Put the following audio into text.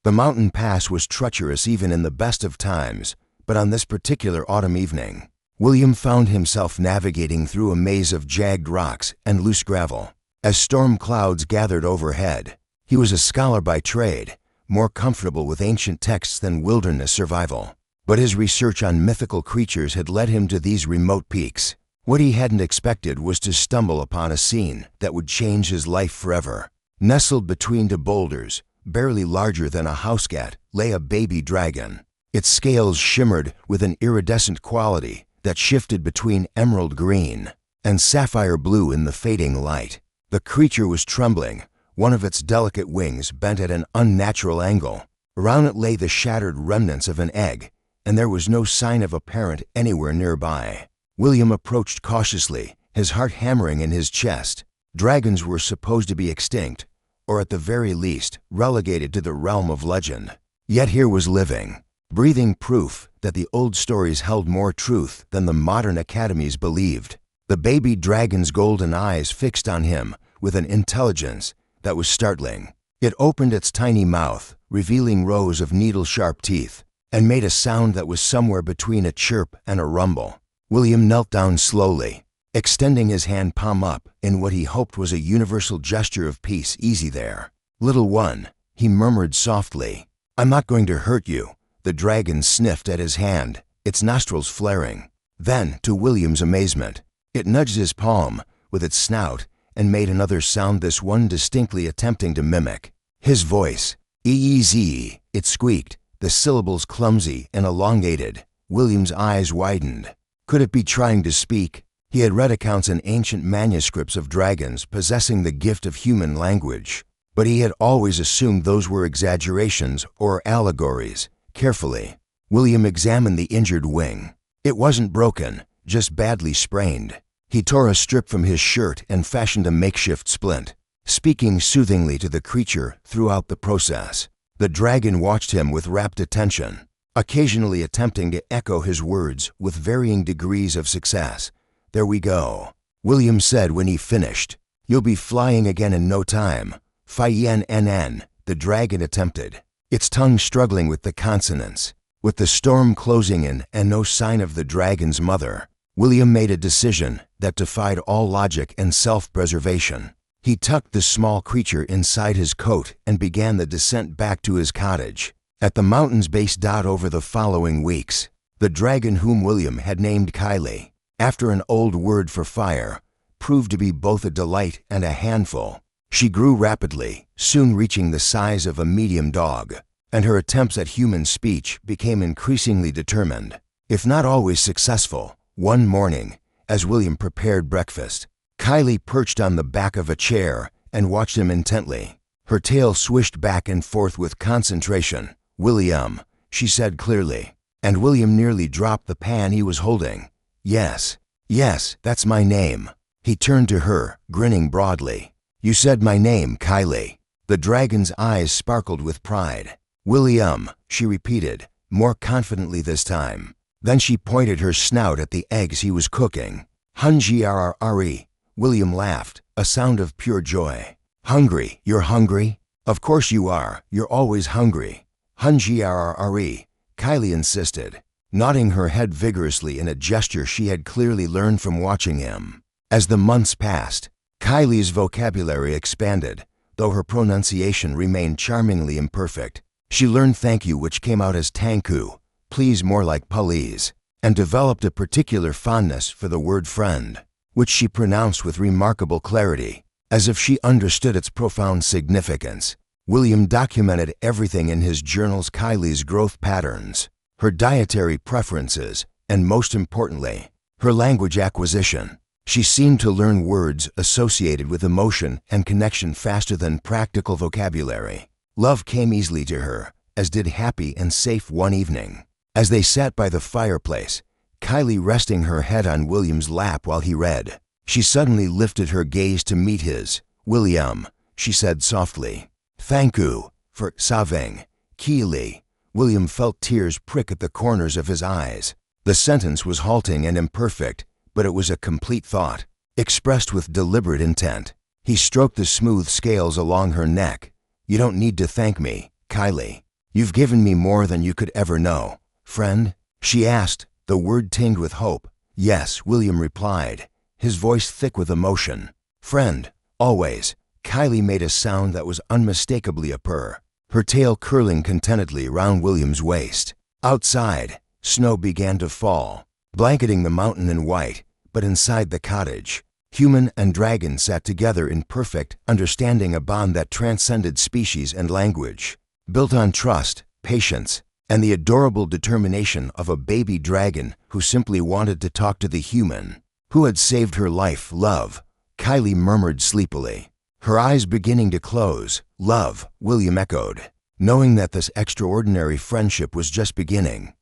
The mountain pass was treacherous even in the best of times, but on this particular autumn evening, William found himself navigating through a maze of jagged rocks and loose gravel. As storm clouds gathered overhead, he was a scholar by trade, more comfortable with ancient texts than wilderness survival. But his research on mythical creatures had led him to these remote peaks. What he hadn't expected was to stumble upon a scene that would change his life forever. Nestled between two boulders, barely larger than a house cat, lay a baby dragon. Its scales shimmered with an iridescent quality that shifted between emerald green and sapphire blue in the fading light. The creature was trembling, one of its delicate wings bent at an unnatural angle. Around it lay the shattered remnants of an egg, and there was no sign of a parent anywhere nearby. William approached cautiously, his heart hammering in his chest. Dragons were supposed to be extinct, or at the very least, relegated to the realm of legend. Yet here was living, breathing proof that the old stories held more truth than the modern academies believed. The baby dragon's golden eyes fixed on him with an intelligence that was startling. It opened its tiny mouth, revealing rows of needle-sharp teeth, and made a sound that was somewhere between a chirp and a rumble. William knelt down slowly, extending his hand palm up in what he hoped was a universal gesture of peace. Easy there, little one, he murmured softly. I'm not going to hurt you. The dragon sniffed at his hand, its nostrils flaring. Then, to William's amazement, it nudged his palm with its snout and made another sound, this one distinctly attempting to mimic his voice. "E-E-Z," it squeaked, the syllables clumsy and elongated. William's eyes widened. Could it be trying to speak? He had read accounts in ancient manuscripts of dragons possessing the gift of human language, but he had always assumed those were exaggerations or allegories. Carefully, William examined the injured wing. It wasn't broken, just badly sprained. He tore a strip from his shirt and fashioned a makeshift splint, speaking soothingly to the creature throughout the process. The dragon watched him with rapt attention, occasionally attempting to echo his words with varying degrees of success. "There we go," William said when he finished. "You'll be flying again in no time." "Fyenn," the dragon attempted, its tongue struggling with the consonants. With the storm closing in and no sign of the dragon's mother, William made a decision that defied all logic and self-preservation. He tucked the small creature inside his coat and began the descent back to his cottage. At the mountain's base. Over the following weeks, the dragon, whom William had named Kylie, after an old word for fire, proved to be both a delight and a handful. She grew rapidly, soon reaching the size of a medium dog, and her attempts at human speech became increasingly determined, if not always successful. One morning, as William prepared breakfast, Kylie perched on the back of a chair and watched him intently. Her tail swished back and forth with concentration. "William," she said clearly, and William nearly dropped the pan he was holding. Yes, that's my name." He turned to her, grinning broadly. "You said my name, Kylie." The dragon's eyes sparkled with pride. "William," she repeated, more confidently this time. Then she pointed her snout at the eggs he was cooking. "Hungry," William laughed, a sound of pure joy. "Hungry? You're hungry?" "Of course you are. You're always hungry." "Hungry," Kylie insisted, nodding her head vigorously in a gesture she had clearly learned from watching him. As the months passed, Kylie's vocabulary expanded, though her pronunciation remained charmingly imperfect. She learned thank you, which came out as tanku, please more like please, and developed a particular fondness for the word friend, which she pronounced with remarkable clarity, as if she understood its profound significance. William documented everything in his journals: Kylie's growth patterns, her dietary preferences, and most importantly, her language acquisition. She seemed to learn words associated with emotion and connection faster than practical vocabulary. Love came easily to her, as did happy and safe. One evening, as they sat by the fireplace, Kylie resting her head on William's lap while he read, she suddenly lifted her gaze to meet his. "William," she said softly. "Thank you for saving Kylie." William felt tears prick at the corners of his eyes. The sentence was halting and imperfect, but it was a complete thought, expressed with deliberate intent. He stroked the smooth scales along her neck. "You don't need to thank me, Kylie. You've given me more than you could ever know. Friend? She asked, the word tinged with hope. Yes, William replied, his voice thick with emotion. Friend, always. Kylie made a sound that was unmistakably a purr, her tail curling contentedly round William's waist. Outside, snow began to fall, blanketing the mountain in white, but inside the cottage, human and dragon sat together in perfect understanding, a bond that transcended species and language, built on trust, patience, and the adorable determination of a baby dragon who simply wanted to talk to the human who had saved her life. Love, Kylie murmured sleepily, her eyes beginning to close. Love, William echoed, knowing that this extraordinary friendship was just beginning.